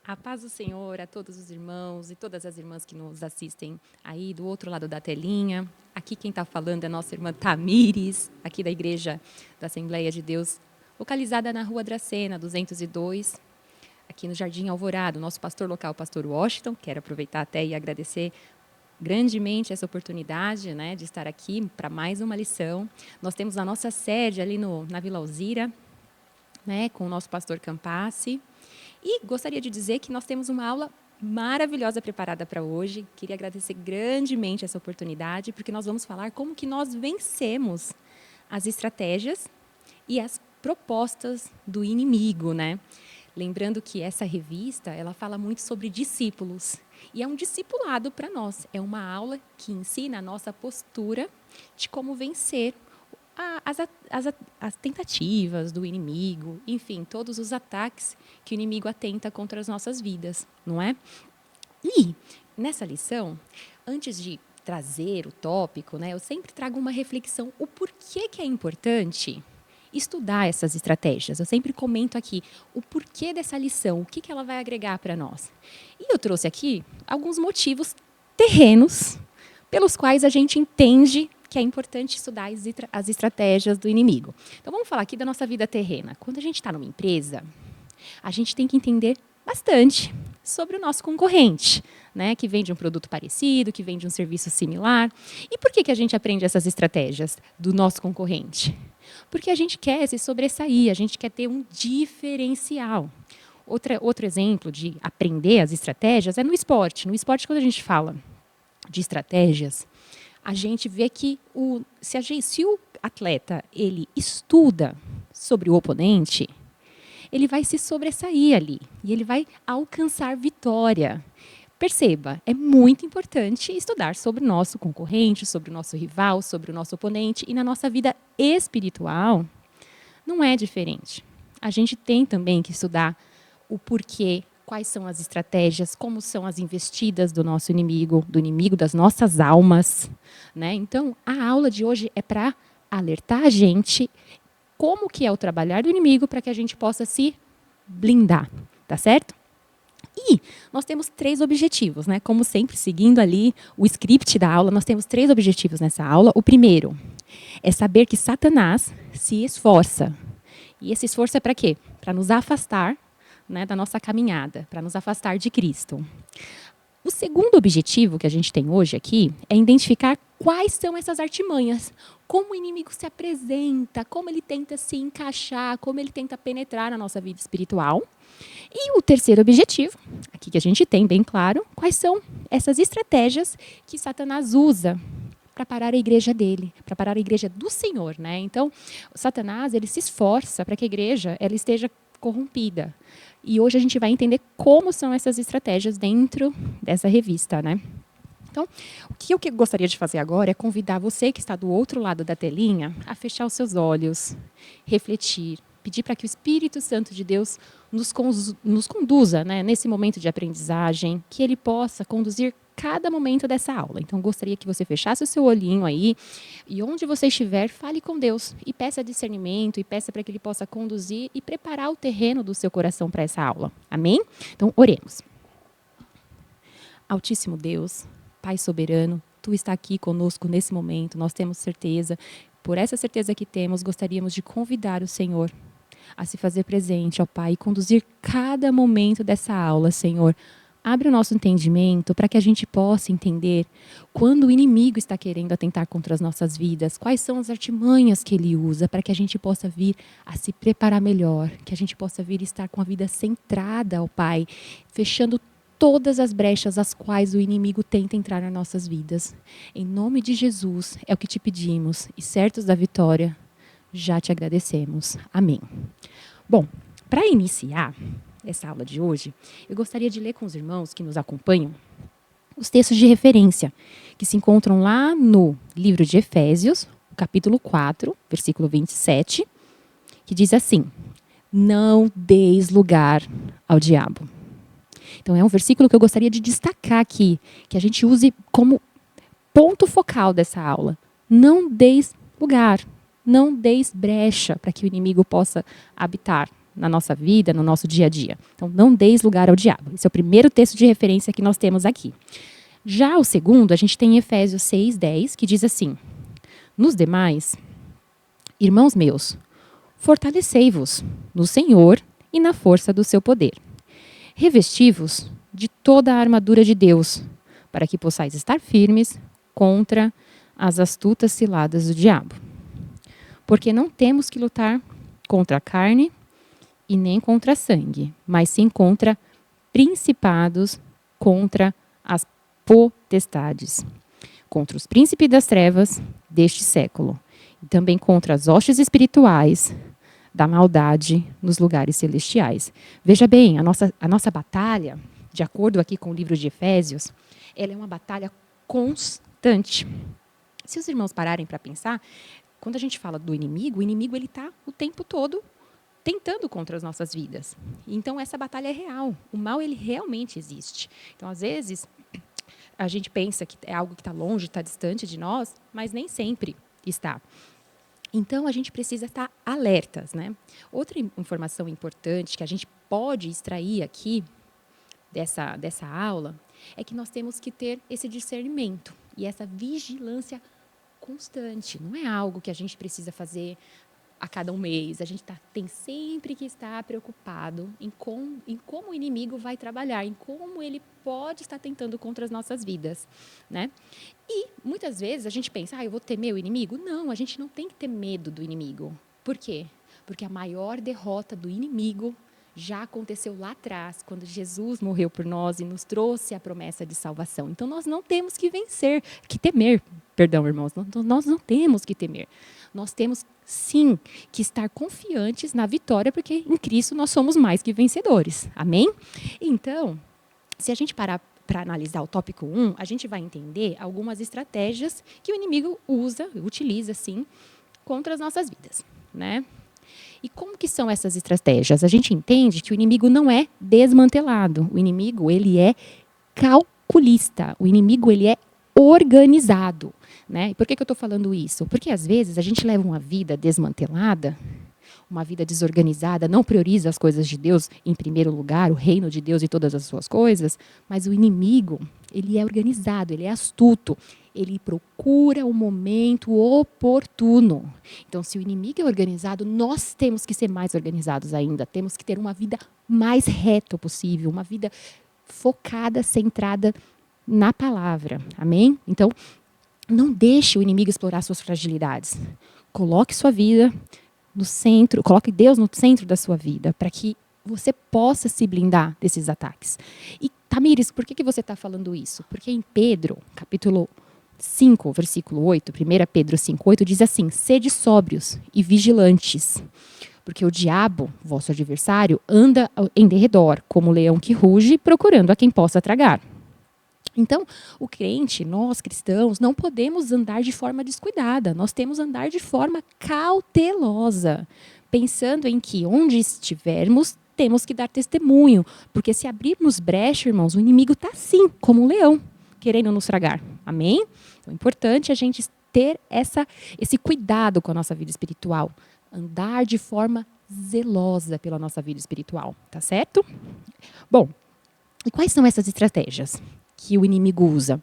A paz do Senhor a todos os irmãos e todas as irmãs que nos assistem aí do outro lado da telinha. Aqui quem está falando é a nossa irmã Tamires, aqui da Igreja da Assembleia de Deus, localizada na Rua Dracena, 202, aqui no Jardim Alvorada. O nosso pastor local, o pastor Washington, quero aproveitar até e agradecer grandemente essa oportunidade, né, de estar aqui para mais uma lição. Nós temos a nossa sede ali na Vila Alzira, né, com o nosso pastor Campassi. E gostaria de dizer que nós temos uma aula maravilhosa preparada para hoje. Queria agradecer grandemente essa oportunidade, porque nós vamos falar como que nós vencemos as estratégias e as propostas do inimigo, né? Lembrando que essa revista, ela fala muito sobre discípulos. E é um discipulado para nós. É uma aula que ensina a nossa postura de como vencer as tentativas do inimigo, enfim, todos os ataques que o inimigo atenta contra as nossas vidas, não é? E, nessa lição, antes de trazer o tópico, né, eu sempre trago uma reflexão, o porquê que é importante estudar essas estratégias. Eu sempre comento aqui o porquê dessa lição, o que ela vai agregar para nós. E eu trouxe aqui alguns motivos terrenos pelos quais a gente entende que é importante estudar as estratégias do inimigo. Então, vamos falar aqui da nossa vida terrena. Quando a gente está numa empresa, a gente tem que entender bastante sobre o nosso concorrente, né, que vende um produto parecido, que vende um serviço similar. E por que a gente aprende essas estratégias do nosso concorrente? Porque a gente quer se sobressair, a gente quer ter um diferencial. Outro exemplo de aprender as estratégias é no esporte. No esporte, quando a gente fala de estratégias, a gente vê que se o atleta ele estuda sobre o oponente, ele vai se sobressair ali e ele vai alcançar vitória. Perceba, é muito importante estudar sobre o nosso concorrente, sobre o nosso rival, sobre o nosso oponente. E na nossa vida espiritual, não é diferente. A gente tem também que estudar o porquê, quais são as estratégias, como são as investidas do nosso inimigo, do inimigo das nossas almas, né? Então, a aula de hoje é para alertar a gente como que é o trabalhar do inimigo para que a gente possa se blindar, tá certo? E nós temos 3 objetivos, né? Como sempre, seguindo ali o script da aula, nós temos 3 objetivos nessa aula. O primeiro é saber que Satanás se esforça. E esse esforço é para quê? Para nos afastar, né, da nossa caminhada, para nos afastar de Cristo. O segundo objetivo que a gente tem hoje aqui é identificar quais são essas artimanhas, como o inimigo se apresenta, como ele tenta se encaixar, como ele tenta penetrar na nossa vida espiritual. E o terceiro objetivo, aqui que a gente tem bem claro, quais são essas estratégias que Satanás usa para parar a igreja dele, para parar a igreja do Senhor, né? Então, Satanás, ele se esforça para que a igreja ela esteja corrompida. E hoje a gente vai entender como são essas estratégias dentro dessa revista, né? Então, o que eu gostaria de fazer agora é convidar você que está do outro lado da telinha a fechar os seus olhos, refletir, pedir para que o Espírito Santo de Deus nos conduza, né, nesse momento de aprendizagem, que ele possa conduzir cada momento dessa aula. Então, gostaria que você fechasse o seu olhinho aí e onde você estiver, fale com Deus e peça discernimento e peça para que Ele possa conduzir e preparar o terreno do seu coração para essa aula. Amém? Então, oremos. Altíssimo Deus, Pai soberano, Tu está aqui conosco nesse momento, nós temos certeza. Por essa certeza que temos, gostaríamos de convidar o Senhor a se fazer presente, ó Pai, e conduzir cada momento dessa aula, Senhor. Abre o nosso entendimento para que a gente possa entender quando o inimigo está querendo atentar contra as nossas vidas, quais são as artimanhas que ele usa para que a gente possa vir a se preparar melhor, que a gente possa vir estar com a vida centrada, ó Pai, fechando todas as brechas as quais o inimigo tenta entrar nas nossas vidas. Em nome de Jesus é o que te pedimos e certos da vitória, já te agradecemos. Amém. Bom, para iniciar essa aula de hoje, eu gostaria de ler com os irmãos que nos acompanham os textos de referência que se encontram lá no livro de Efésios, capítulo 4, versículo 27, que diz assim: não deis lugar ao diabo. Então é um versículo que eu gostaria de destacar aqui, que a gente use como ponto focal dessa aula. Não deis lugar, não deis brecha para que o inimigo possa habitar na nossa vida, no nosso dia a dia. Então, não deis lugar ao diabo. Esse é o primeiro texto de referência que nós temos aqui. Já o segundo, a gente tem em Efésios 6:10, que diz assim: nos demais, irmãos meus, fortalecei-vos no Senhor e na força do seu poder. Revesti-vos de toda a armadura de Deus, para que possais estar firmes contra as astutas ciladas do diabo. Porque não temos que lutar contra a carne e nem contra sangue, mas sim contra principados, contra as potestades, contra os príncipes das trevas deste século, e também contra as hostes espirituais da maldade nos lugares celestiais. Veja bem, a nossa batalha, de acordo aqui com o livro de Efésios, ela é uma batalha constante. Se os irmãos pararem para pensar, quando a gente fala do inimigo, o inimigo está o tempo todo tentando contra as nossas vidas. Então, essa batalha é real. O mal, ele realmente existe. Então, às vezes, a gente pensa que é algo que está longe, está distante de nós, mas nem sempre está. Então, a gente precisa estar alertas, né? Outra informação importante que a gente pode extrair aqui dessa aula é que nós temos que ter esse discernimento e essa vigilância constante. Não é algo que a gente precisa fazer a cada um mês. A gente tem sempre que estar preocupado em como o inimigo vai trabalhar, em como ele pode estar tentando contra as nossas vidas, né? E muitas vezes a gente pensa, eu vou temer o inimigo? Não, a gente não tem que ter medo do inimigo. Por quê? Porque a maior derrota do inimigo já aconteceu lá atrás, quando Jesus morreu por nós e nos trouxe a promessa de salvação. Então, nós não temos que temer, irmãos, nós não temos que temer. Nós temos, sim, que estar confiantes na vitória, porque em Cristo nós somos mais que vencedores. Amém? Então, se a gente parar para analisar o tópico 1, a gente vai entender algumas estratégias que o inimigo utiliza, sim, contra as nossas vidas, né? E como que são essas estratégias? A gente entende que o inimigo não é desmantelado. O inimigo, ele é calculista. O inimigo, ele é organizado, né? E por que eu estou falando isso? Porque, às vezes, a gente leva uma vida desmantelada, uma vida desorganizada, não prioriza as coisas de Deus em primeiro lugar, o reino de Deus e todas as suas coisas, mas o inimigo, ele é organizado, ele é astuto, ele procura o momento oportuno. Então, se o inimigo é organizado, nós temos que ser mais organizados ainda, temos que ter uma vida mais reta possível, uma vida focada, centrada na palavra. Amém? Então, não deixe o inimigo explorar suas fragilidades. Coloque sua vida no centro, coloque Deus no centro da sua vida, para que você possa se blindar desses ataques. E, Tamires, por que você está falando isso? Porque em Pedro, capítulo 5, versículo 8, 1 Pedro 5, 8, diz assim: sede sóbrios e vigilantes, porque o diabo, vosso adversário, anda em derredor, como leão que ruge, procurando a quem possa tragar. Então, o crente, nós cristãos, não podemos andar de forma descuidada. Nós temos que andar de forma cautelosa, pensando em que onde estivermos, temos que dar testemunho. Porque se abrirmos brecha, irmãos, o inimigo está assim, como um leão, querendo nos tragar. Amém? Então, é importante a gente ter esse cuidado com a nossa vida espiritual. Andar de forma zelosa pela nossa vida espiritual. Tá certo? Bom, e quais são essas estratégias que o inimigo usa?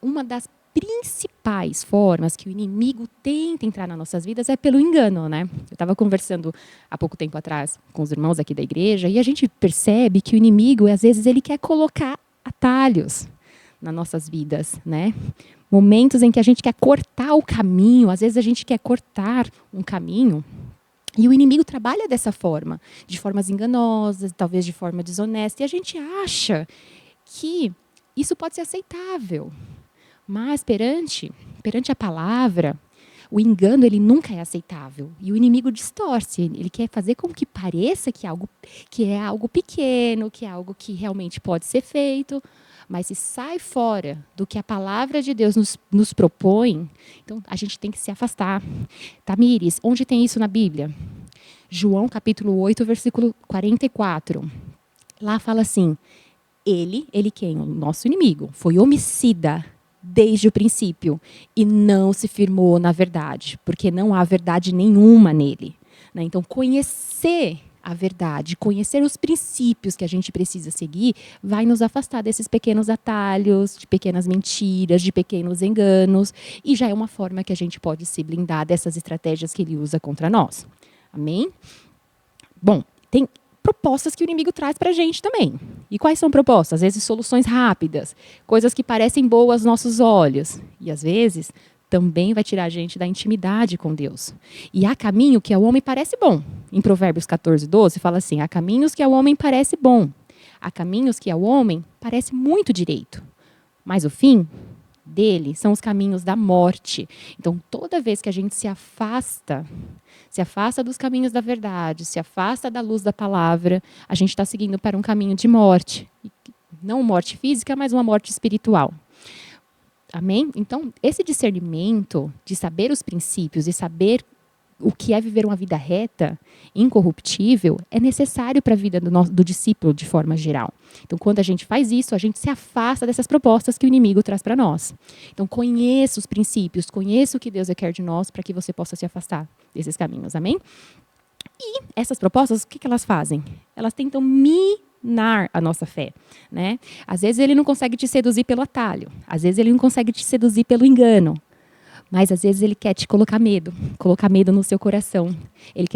Uma das principais formas que o inimigo tenta entrar nas nossas vidas é pelo engano, né? Eu estava conversando há pouco tempo atrás com os irmãos aqui da igreja e a gente percebe que o inimigo, às vezes, ele quer colocar atalhos nas nossas vidas, né? Momentos em que a gente quer cortar o caminho, às vezes a gente quer cortar um caminho. E o inimigo trabalha dessa forma, de formas enganosas, talvez de forma desonesta, e a gente acha que isso pode ser aceitável, mas perante a palavra, o engano ele nunca é aceitável. E o inimigo distorce, ele quer fazer com que pareça que é algo pequeno, que é algo que realmente pode ser feito, mas se sai fora do que a palavra de Deus nos propõe, então a gente tem que se afastar. Tamires, onde tem isso na Bíblia? João capítulo 8, versículo 44. Lá fala assim: ele quem? O nosso inimigo. Foi homicida desde o princípio e não se firmou na verdade, porque não há verdade nenhuma nele. Né? Então, conhecer a verdade, conhecer os princípios que a gente precisa seguir, vai nos afastar desses pequenos atalhos, de pequenas mentiras, de pequenos enganos, e já é uma forma que a gente pode se blindar dessas estratégias que ele usa contra nós. Amém? Bom, tem propostas que o inimigo traz para a gente também. E quais são propostas? Às vezes soluções rápidas, coisas que parecem boas aos nossos olhos. E às vezes também vai tirar a gente da intimidade com Deus. E há caminho que ao homem parece bom. Em Provérbios 14, 12, fala assim, há caminhos que ao homem parece bom. Há caminhos que ao homem parece muito direito. Mas o fim dele são os caminhos da morte. Então, toda vez que a gente se afasta dos caminhos da verdade, se afasta da luz da palavra, a gente está seguindo para um caminho de morte. Não morte física, mas uma morte espiritual. Amém? Então, esse discernimento de saber os princípios e saber o que é viver uma vida reta, incorruptível, é necessário para a vida do discípulo de forma geral. Então, quando a gente faz isso, a gente se afasta dessas propostas que o inimigo traz para nós. Então, conheça os princípios, conheça o que Deus quer de nós para que você possa se afastar desses caminhos. Amém? E essas propostas, o que elas fazem? Elas tentam minar a nossa fé, né? Às vezes ele não consegue te seduzir pelo atalho, às vezes ele não consegue te seduzir pelo engano, mas às vezes ele quer te colocar medo no seu coração. Ele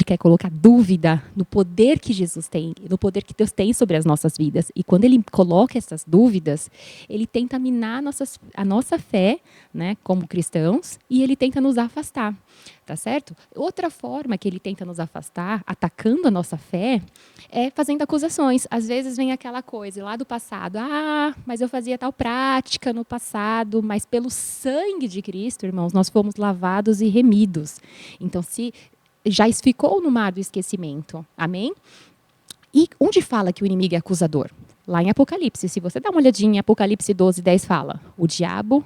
quer colocar dúvida no poder que Jesus tem, no poder que Deus tem sobre as nossas vidas. E quando ele coloca essas dúvidas, ele tenta minar a nossa fé, né, como cristãos, e ele tenta nos afastar. Tá certo? Outra forma que ele tenta nos afastar, atacando a nossa fé, é fazendo acusações. Às vezes vem aquela coisa lá do passado. Mas eu fazia tal prática no passado, mas pelo sangue de Cristo, irmãos, nós fomos lavados e remidos. Então, se já ficou no mar do esquecimento. Amém? E onde fala que o inimigo é acusador? Lá em Apocalipse. Se você dá uma olhadinha em Apocalipse 12, 10, fala: o diabo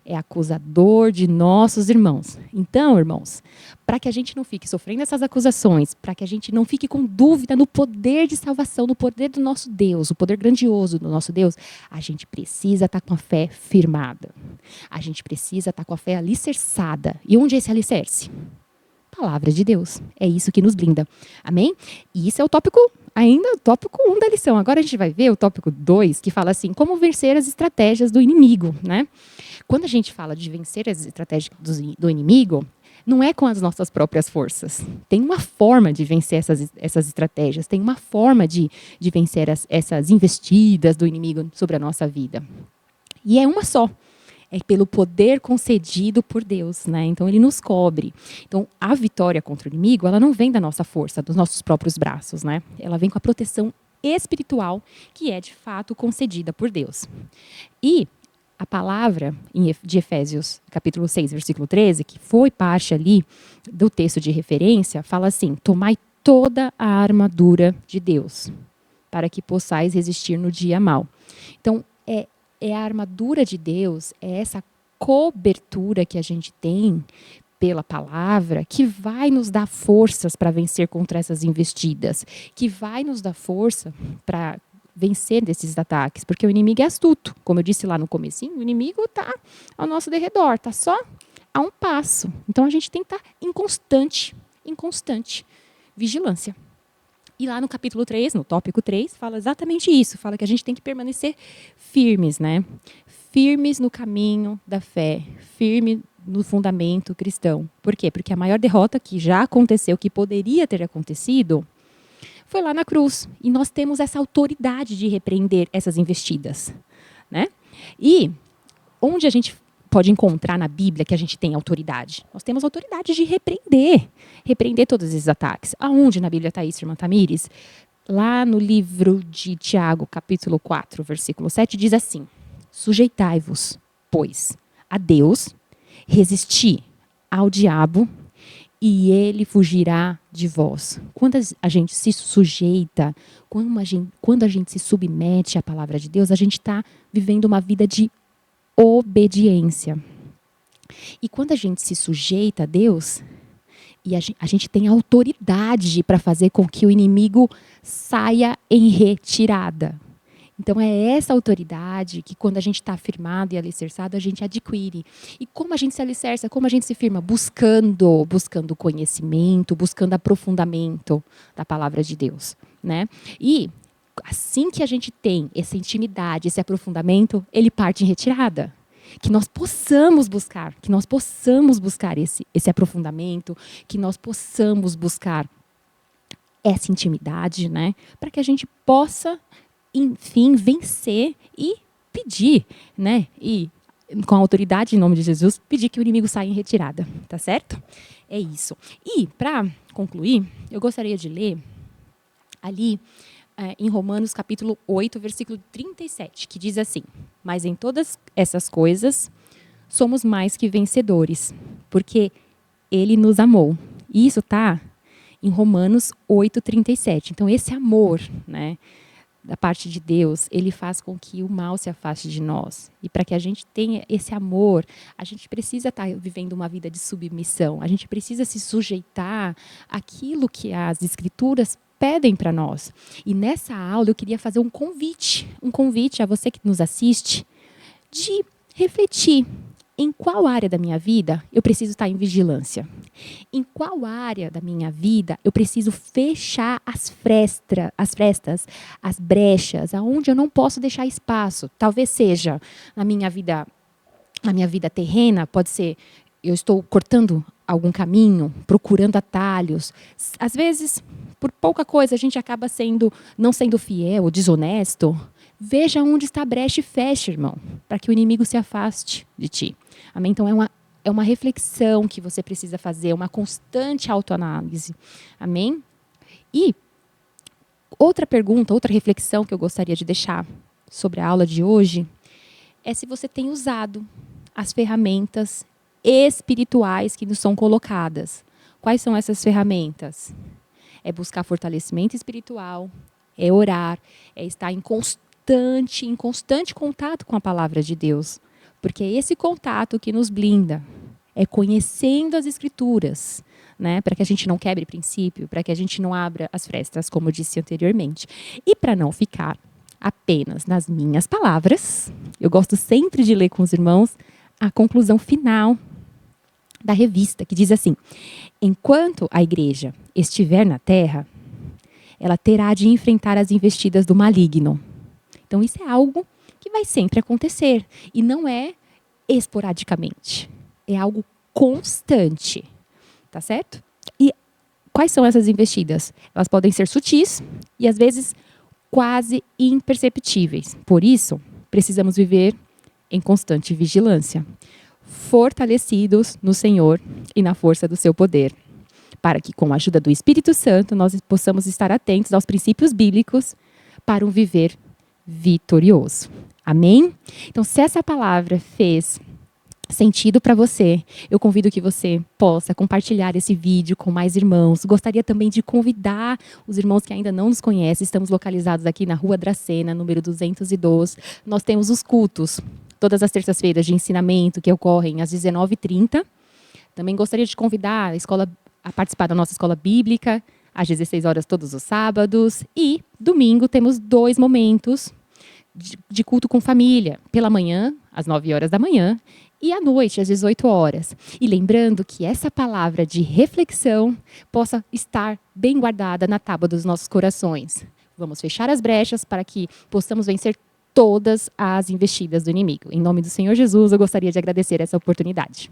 é acusador de nossos irmãos. Então, irmãos, para que a gente não fique sofrendo essas acusações, para que a gente não fique com dúvida no poder de salvação, no poder do nosso Deus, o poder grandioso do nosso Deus, a gente precisa estar com a fé firmada. A gente precisa estar com a fé alicerçada. E onde é esse alicerce? Palavra de Deus. É isso que nos blinda. Amém? E isso é o tópico 1 da lição. Agora a gente vai ver o tópico 2, que fala assim, como vencer as estratégias do inimigo, né? Quando a gente fala de vencer as estratégias do inimigo, não é com as nossas próprias forças. Tem uma forma de vencer essas estratégias, tem uma forma de vencer essas investidas do inimigo sobre a nossa vida. E é uma só. É pelo poder concedido por Deus, né? Então, ele nos cobre. Então, a vitória contra o inimigo, ela não vem da nossa força, dos nossos próprios braços, né? Ela vem com a proteção espiritual, que é, de fato, concedida por Deus. E a palavra de Efésios, capítulo 6, versículo 13, que foi parte ali do texto de referência, fala assim, tomai toda a armadura de Deus, para que possais resistir no dia mau. Então, é a armadura de Deus, é essa cobertura que a gente tem pela palavra, que vai nos dar forças para vencer contra essas investidas, que vai nos dar força para vencer desses ataques, porque o inimigo é astuto. Como eu disse lá no comecinho, o inimigo está ao nosso derredor, está só a um passo. Então, a gente tem que estar em constante vigilância. E lá no capítulo 3, no tópico 3, fala exatamente isso. Fala que a gente tem que permanecer firmes, né? Firmes no caminho da fé, firme no fundamento cristão. Por quê? Porque a maior derrota que já aconteceu, que poderia ter acontecido, foi lá na cruz. E nós temos essa autoridade de repreender essas investidas, né? E onde a gente pode encontrar na Bíblia que a gente tem autoridade? Nós temos autoridade de repreender todos esses ataques. Aonde na Bíblia está isso, irmã Tamires? Lá no livro de Tiago, capítulo 4, versículo 7, diz assim, sujeitai-vos, pois, a Deus, resisti ao diabo e ele fugirá de vós. Quando a gente se sujeita, quando a gente se submete à palavra de Deus, a gente está vivendo uma vida de obediência. E quando a gente se sujeita a Deus, e a gente tem autoridade para fazer com que o inimigo saia em retirada. Então, é essa autoridade que, quando a gente está firmado e alicerçado, a gente adquire. E como a gente se alicerça, como a gente se firma? Buscando conhecimento, buscando aprofundamento da palavra de Deus, né? E assim que a gente tem essa intimidade, esse aprofundamento, ele parte em retirada. Que nós possamos buscar esse aprofundamento, que nós possamos buscar essa intimidade, né? Para que a gente possa, enfim, vencer e pedir, né? E com a autoridade, em nome de Jesus, pedir que o inimigo saia em retirada, tá certo? É isso. E, para concluir, eu gostaria de ler ali em Romanos capítulo 8, versículo 37, que diz assim: mas em todas essas coisas somos mais que vencedores, porque ele nos amou. E isso está em Romanos 8, 37. Então, esse amor, né, da parte de Deus, ele faz com que o mal se afaste de nós. E para que a gente tenha esse amor, a gente precisa estar vivendo uma vida de submissão. A gente precisa se sujeitar àquilo que as Escrituras pedem para nós. E nessa aula eu queria fazer um convite a você que nos assiste, de refletir em qual área da minha vida eu preciso estar em vigilância. Em qual área da minha vida eu preciso fechar as frestas, as brechas, aonde eu não posso deixar espaço. Talvez seja na minha vida terrena, pode ser eu estou cortando algum caminho, procurando atalhos. Às vezes, por pouca coisa, a gente acaba não sendo fiel ou desonesto. Veja onde está a brecha e feche, irmão, para que o inimigo se afaste de ti. Amém? Então, é uma reflexão que você precisa fazer, uma constante autoanálise. Amém? E outra pergunta, outra reflexão que eu gostaria de deixar sobre a aula de hoje é se você tem usado as ferramentas espirituais que nos são colocadas. Quais são essas ferramentas? É buscar fortalecimento espiritual, é orar, é estar em constante contato com a palavra de Deus. Porque é esse contato que nos blinda. É conhecendo as Escrituras, né? Para que a gente não quebre princípio, para que a gente não abra as frestas, como eu disse anteriormente. E para não ficar apenas nas minhas palavras, eu gosto sempre de ler com os irmãos a conclusão final da revista, que diz assim: enquanto a igreja estiver na terra, ela terá de enfrentar as investidas do maligno. Então, isso é algo que vai sempre acontecer. E não é esporadicamente. É algo constante. Tá certo? E quais são essas investidas? Elas podem ser sutis e, às vezes, quase imperceptíveis. Por isso, precisamos viver em constante vigilância, fortalecidos no Senhor e na força do seu poder, para que, com a ajuda do Espírito Santo, nós possamos estar atentos aos princípios bíblicos para um viver vitorioso. Amém? Então, se essa palavra fez sentido para você, eu convido que você possa compartilhar esse vídeo com mais irmãos. Gostaria também de convidar os irmãos que ainda não nos conhecem. Estamos localizados aqui na Rua Dracena, número 202. Nós temos os cultos todas as terças-feiras de ensinamento, que ocorrem às 19h30. Também gostaria de convidar a participar da nossa escola bíblica, às 16 horas todos os sábados. E domingo temos 2 momentos de culto com família. Pela manhã, às 9 horas da manhã, e à noite, às 18 horas. E lembrando que essa palavra de reflexão possa estar bem guardada na tábua dos nossos corações. Vamos fechar as brechas para que possamos vencer todas as investidas do inimigo. Em nome do Senhor Jesus, eu gostaria de agradecer essa oportunidade.